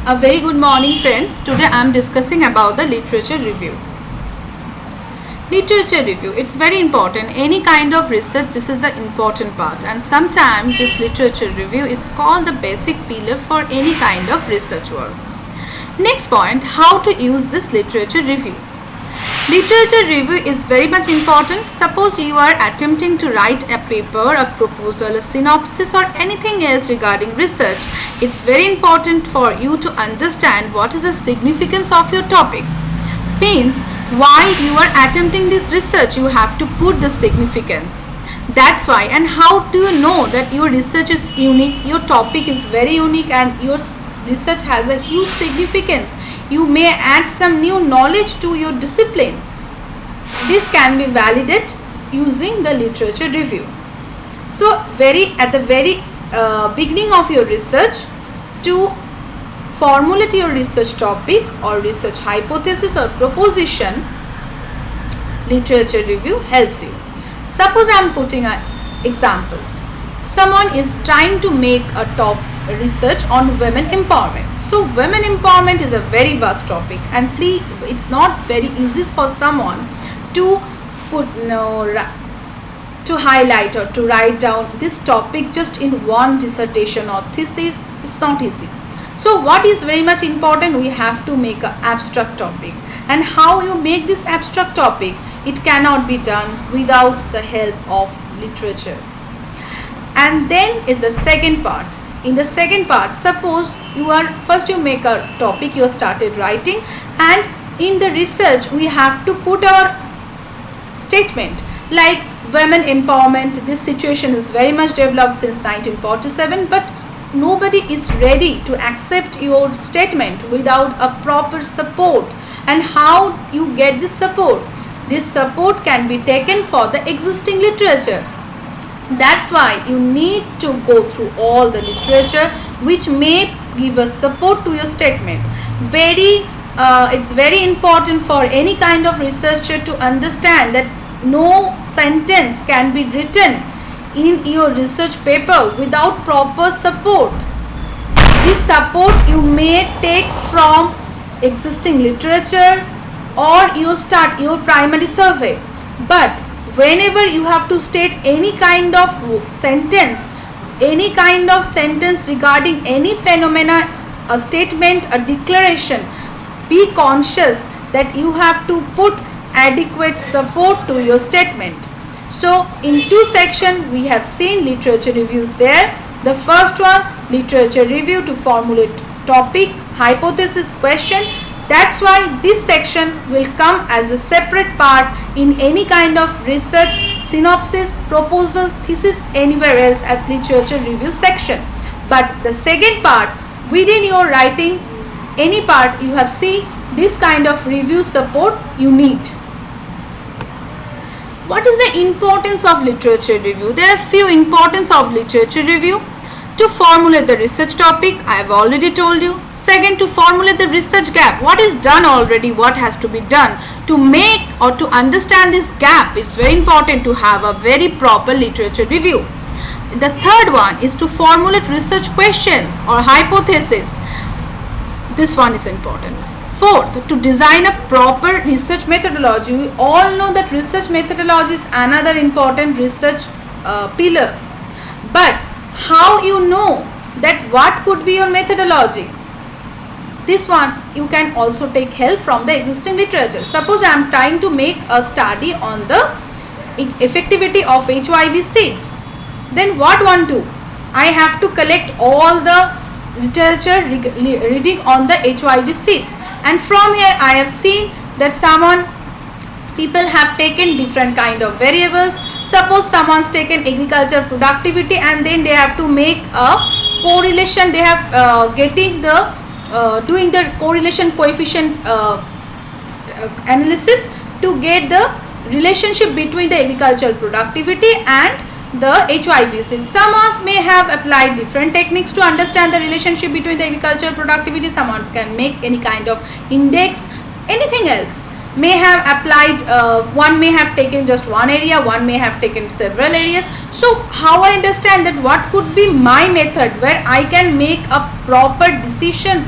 A very good morning, friends. Today I am discussing about the literature review. Literature review, it's very important. Any kind of research, this is the important part, and sometimes this literature review is called the basic pillar for any kind of research work. Next point, how to use this literature review. Literature review is very much important. Suppose you are attempting to write a paper, a proposal, a synopsis or anything else regarding research. It's very important for you to understand what is the significance of your topic. Means why you are attempting this research, you have to put the significance. That's why. And how do you know that your research is unique, your topic is very unique and your research has a huge significance? You may add some new knowledge to your discipline. This can be validated using the literature review. So at the very beginning of your research, to formulate your research topic or research hypothesis or proposition, literature review helps you. Suppose I am putting an example. Someone is trying to make a top research on women empowerment. So women empowerment is a very vast topic, and it's not very easy for someone to to highlight or to write down this topic just in one dissertation or thesis. It's not easy. So what is very much important, we have to make an abstract topic. And how you make this abstract topic, it cannot be done without the help of literature. And then is the second part. In the second part, suppose you make a topic, you started writing, and in the research we have to put our statement like women empowerment. This situation is very much developed since 1947, but nobody is ready to accept your statement without a proper support. And how you get this support? This support can be taken for the existing literature. That's why you need to go through all the literature which may give a support to your statement. It's very important for any kind of researcher to understand that no sentence can be written in your research paper without proper support. This support you may take from existing literature or you start your primary survey. But whenever you have to state any kind of sentence regarding any phenomena, a statement, a declaration, be conscious that you have to put adequate support to your statement. So in two sections we have seen literature reviews there. The first one, literature review to formulate topic, hypothesis, question. That's why this section will come as a separate part in any kind of research, synopsis, proposal, thesis, anywhere else at literature review section. But the second part, within your writing, any part you have seen this kind of review support you need. What is the importance of literature review? There are few importance of literature review. To formulate the research topic, I have already told you. Second, to formulate the research gap. What is done already, what has to be done. To make or to understand this gap, it's very important to have a very proper literature review. The third one is to formulate research questions or hypothesis. This one is important. Fourth, to design a proper research methodology. We all know that research methodology is another important research pillar. But how you know that what could be your methodology? This one you can also take help from the existing literature. Suppose I am trying to make a study on the effectivity of HIV seeds. Then what one do? I have to collect all the literature reading on the HIV seeds. And from here I have seen that people have taken different kind of variables. Suppose someone's taken agriculture productivity and then they have to make a correlation. They have doing the correlation coefficient analysis to get the relationship between the agricultural productivity and the HIV seeds. Someone may have applied different techniques to understand the relationship between the agricultural productivity. Someone can make any kind of index, anything else. May have applied, one may have taken just one area, one may have taken several areas. So how I understand that what could be my method where I can make a proper decision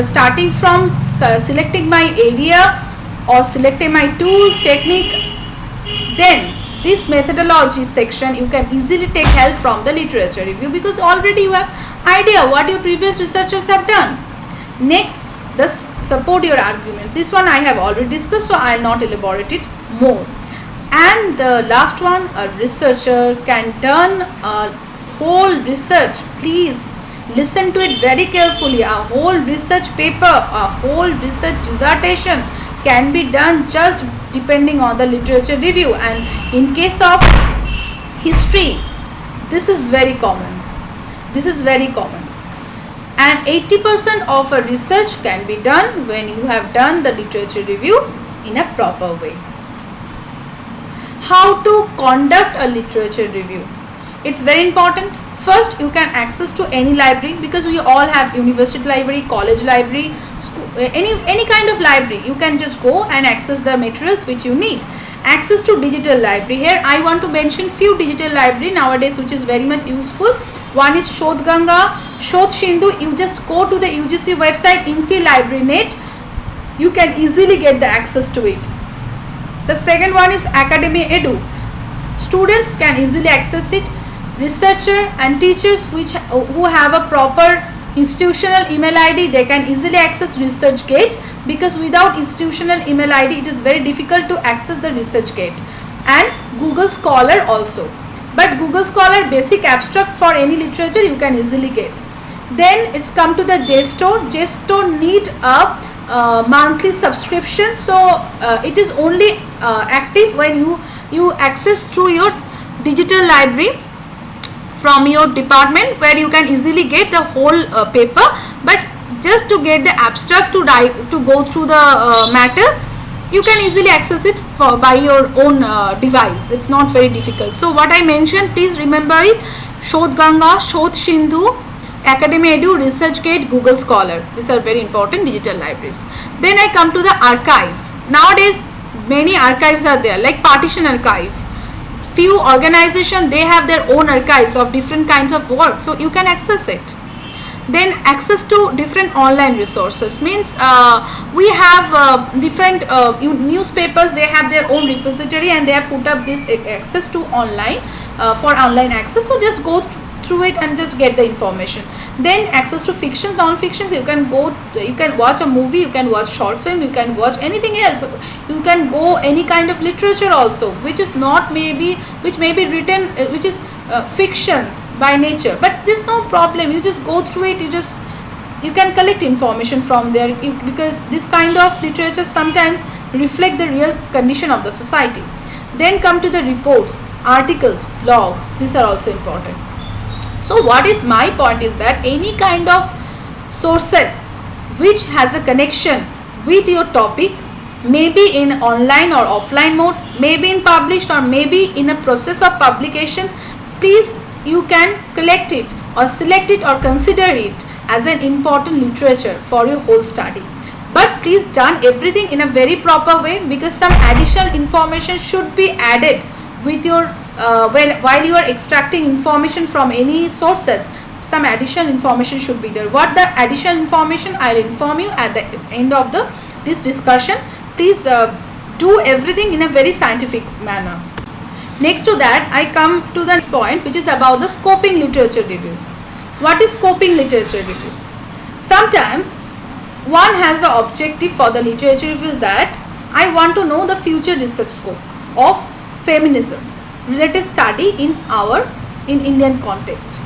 starting from selecting my area or selecting my tools, technique. Then this methodology section you can easily take help from the literature review, because already you have idea what your previous researchers have done. Next, the support your arguments. This one I have already discussed, so I will not elaborate it more. And the last one, a researcher can done a whole research. Please listen to it very carefully. A whole research paper, a whole research dissertation can be done just depending on the literature review. And in case of history, this is very common. This is very common. And 80% of a research can be done when you have done the literature review in a proper way. How to conduct a literature review? It's very important. First, you can access to any library, because we all have university library, college library, school, any kind of library. You can just go and access the materials which you need. Access to digital library. Here I want to mention few digital library nowadays which is very much useful. One is Shodh Ganga, Shodh Sindhu. You just go to the UGC website, Infi Library Net. You can easily get the access to it. The second one is Academia Edu. Students can easily access it. Researcher and teachers who have a proper institutional email ID, they can easily access ResearchGate, because without institutional email ID it is very difficult to access the ResearchGate. And Google Scholar also. But Google Scholar basic abstract for any literature you can easily get. Then it's come to the JSTOR. JSTOR need a monthly subscription, so it is only active when you access through your digital library from your department, where you can easily get the whole paper. But just to get the abstract to go through the matter, you can easily access it by your own device. It's not very difficult. So what I mentioned, please remember it: Shodh Ganga, Shodh Sindhu, Academia Edu, ResearchGate, Google Scholar. These are very important digital libraries. Then I come to the archive. Nowadays many archives are there, like Partition Archive. Few organizations, they have their own archives of different kinds of work, so you can access it. Then access to different online resources means we have different newspapers, they have their own repository and they have put up this access to online for online access. So just go through it and just get the information. Then access to fictions, non-fictions, you can watch a movie, you can watch short film, you can watch anything else. You can go any kind of literature also, which is not which may be written, which is fictions by nature, but there's no problem. You just go through it, you can collect information from there, because this kind of literature sometimes reflect the real condition of the society. Then come to the reports, articles, blogs. These are also important. So what is my point is that any kind of sources which has a connection with your topic, maybe in online or offline mode, maybe in published or maybe in a process of publications, please you can collect it or select it or consider it as an important literature for your whole study. But please done everything in a very proper way, because some additional information should be added with your while you are extracting information from any sources. Some additional information should be there. What the additional information, I will inform you at the end of this discussion. Please do everything in a very scientific manner. Next to that, I come to the next point, which is about the scoping literature review. What is scoping literature review? Sometimes one has the objective for the literature review is that I want to know the future research scope of feminism related study in Indian context.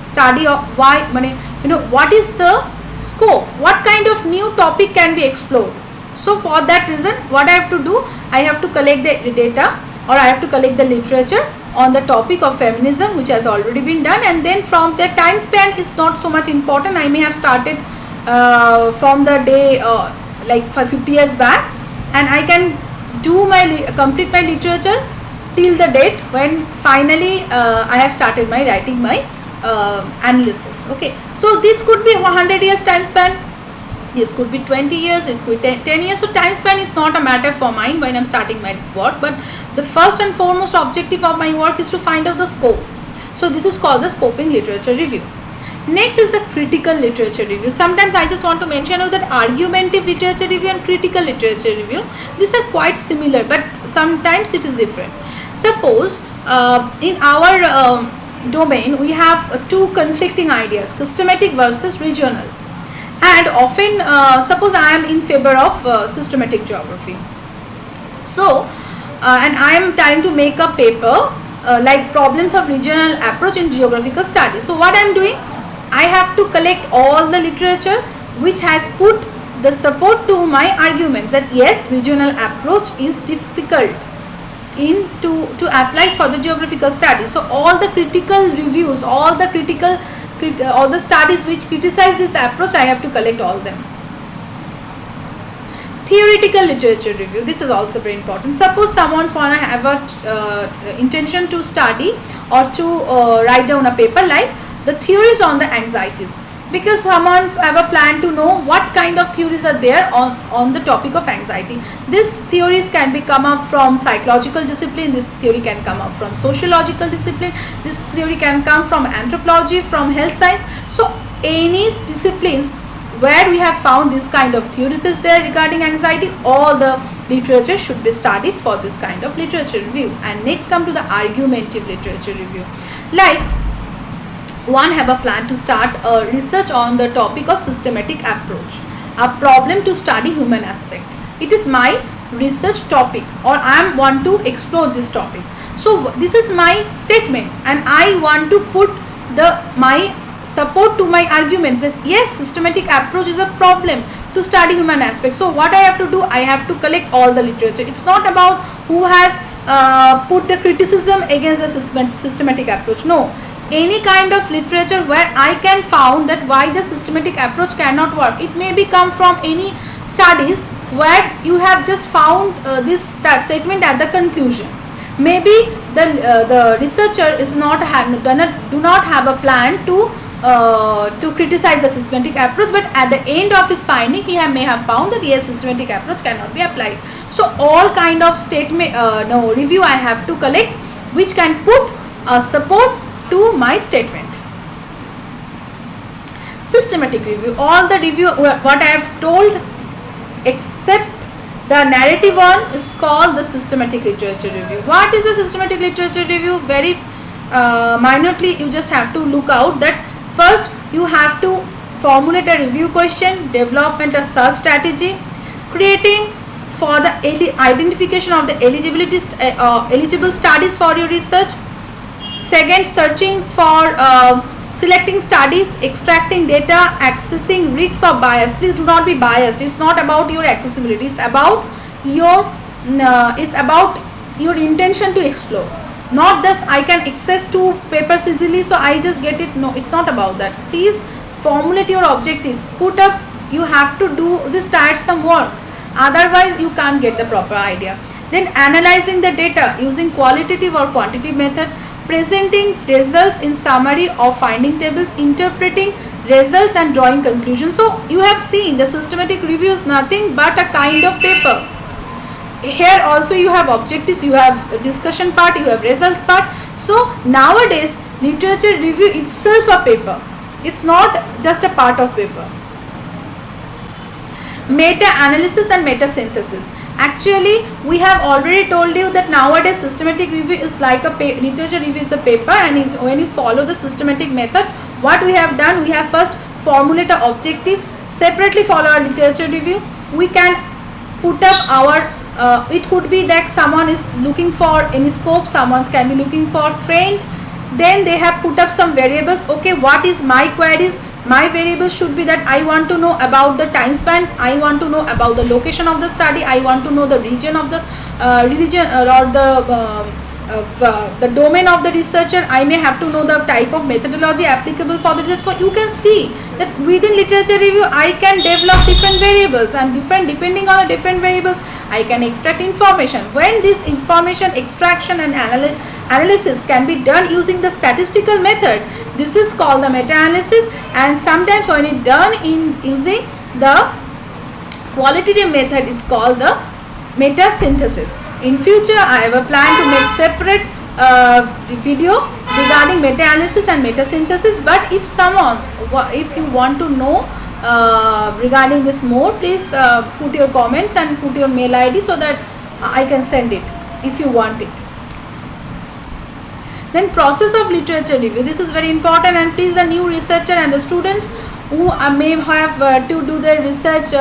Study of why, what is the scope, what kind of new topic can be explored. So for that reason, what I have to do, I have to collect the data, or I have to collect the literature on the topic of feminism, which has already been done. And then from the time span is not so much important. I may have started from the day like 50 years back, and I can do complete my literature till the date when finally I have started writing my analysis. Okay, so this could be 100 years time span, this could be 20 years, it could be 10 years. So time span is not a matter for mine when I'm starting my work, but the first and foremost objective of my work is to find out the scope. So this is called the scoping literature review. Next is the critical literature review. Sometimes I just want to mention that argumentative literature review and critical literature review, these are quite similar, but sometimes it is different. Suppose in our domain we have two conflicting ideas, systematic versus regional, and often suppose I am in favor of systematic geography. So and I am trying to make a paper like problems of regional approach in geographical studies. So what I am doing, I have to collect all the literature which has put the support to my argument that yes, regional approach is difficult to apply for the geographical studies. So all the critical reviews, all the studies which criticize this approach, I have to collect all them. Theoretical literature review, this is also very important. Suppose someone wanna have a intention to study or to write down a paper like the theories on the anxieties, because someone have a plan to know what kind of theories are there on the topic of anxiety. These theories can be come up from psychological discipline, this theory can come up from sociological discipline, this theory can come from anthropology, from health science. So any disciplines where we have found this kind of theories is there regarding anxiety, all the literature should be studied for this kind of literature review. And next come to the argumentative literature review. Like one have a plan to start a research on the topic of systematic approach, a problem to study human aspect. It is my research topic, or I want to explore this topic. So this is my statement, and I want to put my support to my arguments that yes, systematic approach is a problem to study human aspect. So what I have to do, I have to collect all the literature. It's not about who has put the criticism against the systematic approach. No, any kind of literature where I can found that why the systematic approach cannot work. It may be come from any studies where you have just found this statement at the conclusion. Maybe the researcher is do not have a plan to criticize the systematic approach, but at the end of his finding he may have found that yes, systematic approach cannot be applied. So all kind of review I have to collect which can put support to my statement. Systematic review, all the review what I have told except the narrative one is called the systematic literature review. What is the systematic literature review? Very minutely you just have to look out that first you have to formulate a review question, development a search strategy, creating for the identification of the eligible studies for your research. Second, searching for selecting studies, extracting data, accessing risks of bias. Please do not be biased. It's not about your accessibility. It's about your intention to explore. Not just I can access to papers easily, so I just get it. No, it's not about that. Please formulate your objective. You have to do this, start some work. Otherwise, you can't get the proper idea. Then analyzing the data using qualitative or quantitative method, presenting results in summary or finding tables, interpreting results and drawing conclusions. So you have seen the systematic review is nothing but a kind of paper. Here also you have objectives, you have discussion part, you have results part. So nowadays literature review itself a paper. It's not just a part of paper. Meta-analysis and meta-synthesis. Actually, we have already told you that nowadays systematic review is like literature review is a paper, and when you follow the systematic method, what we have done, we have first formulate an objective, separately follow our literature review. We can put up our it could be that someone is looking for any scope, someone can be looking for trained. Then they have put up some variables. Okay, what is my queries? My variables should be that I want to know about the time span, I want to know about the location of the study, I want to know the region of the religion or the domain of the researcher. I may have to know the type of methodology applicable for the research. So you can see that within literature review I can develop different variables, and depending on the different variables I can extract information. When this information extraction and analysis can be done using the statistical method, this is called the meta-analysis. And sometimes when it done in using the qualitative method, it's called the meta-synthesis. In future I have a plan to make separate video regarding meta-analysis and meta-synthesis. But if you want to know regarding this more, please put your comments and put your mail ID so that I can send it if you want it. Then process of literature review, this is very important, and please the new researcher and the students who may have to do their research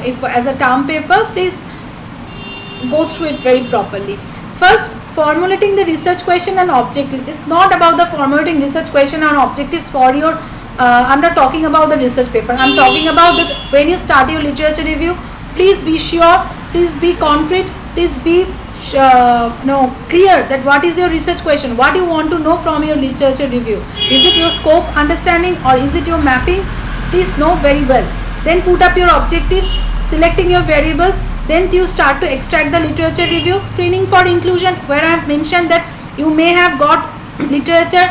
if as a term paper, please go through it very properly. First, formulating the research question and objective. It's not about the formulating research question and objectives for your I'm not talking about the research paper. I'm talking about that when you start your literature review, please be sure, please be concrete, please be clear that what is your research question, what you want to know from your literature review. Is it your scope understanding or is it your mapping? Please know very well. Then put up your objectives, selecting your variables. Then you start to extract the literature review. Screening for inclusion, where I have mentioned that you may have got literature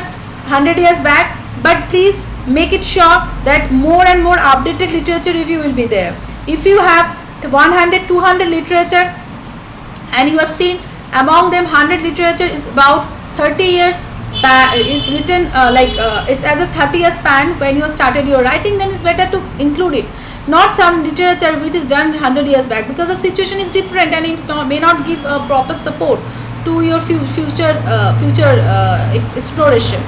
100 years back, but please make it sure that more and more updated literature review will be there. If you have 100, 200 literature and you have seen among them 100 literature is about 30 years is written it's as a 30 year span when you started your writing, then it's better to include it, not some literature which is done 100 years back, because the situation is different and it may not give a proper support to your future exploration.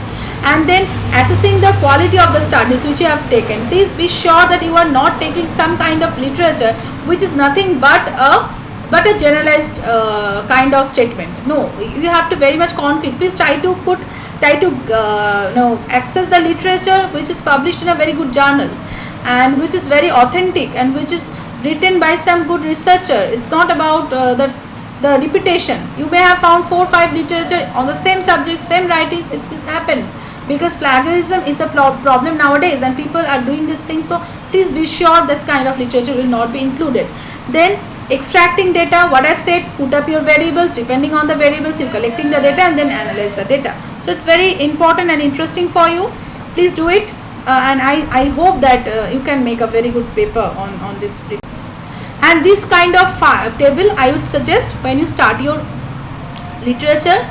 And then assessing the quality of the studies which you have taken. Please be sure that you are not taking some kind of literature which is nothing but a generalized kind of statement. No, you have to very much concrete. Please try to access the literature which is published in a very good journal and which is very authentic and which is written by some good researcher. It's not about the repetition. You may have found 4 or 5 literature on the same subject, same writings. It's happened because plagiarism is a problem nowadays and people are doing this thing. So please be sure this kind of literature will not be included. Then extracting data, what I've said, put up your variables. Depending on the variables, you're collecting the data and then analyze the data. So it's very important and interesting for you. Please do it, and I hope that you can make a very good paper on this. And this kind of table I would suggest when you start your literature.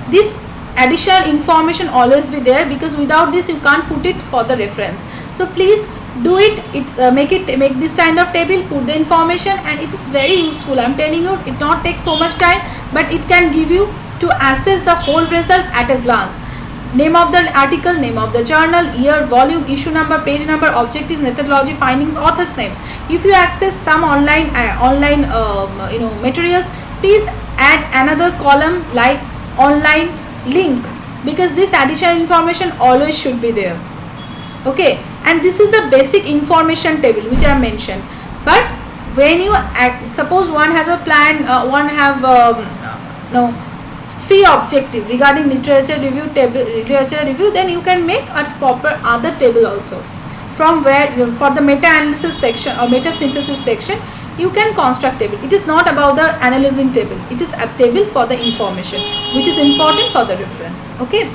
This additional information always be there, because without this you can't put it for the reference. So please do it. Make this kind of table, put the information, and it is very useful. I'm telling you, it not takes so much time, but it can give you to assess the whole result at a glance. Name of the article, name of the journal, year, volume, issue number, page number, objective, methodology, findings, authors' names. If you access some online materials, please add another column like online link, because this additional information always should be there. Okay, and this is the basic information table which I mentioned. But when you suppose one has a plan, one have free objective regarding literature review, then you can make a proper other table also, from where for the meta-analysis section or meta-synthesis section you can construct table. It is not about the analyzing table, it is a table for the information which is important for the reference. Okay,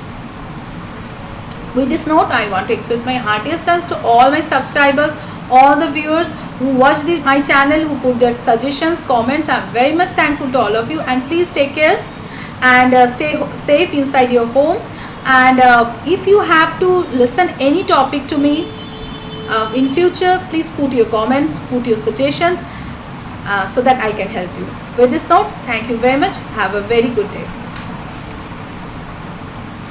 with this note, I want to express my heartiest thanks to all my subscribers, all the viewers who watch my channel, who put their suggestions, comments. I'm very much thankful to all of you, and please take care and stay safe inside your home. And if you have to listen any topic to me in future, please put your comments, put your suggestions so that I can help you. With this note, thank you very much. Have a very good day.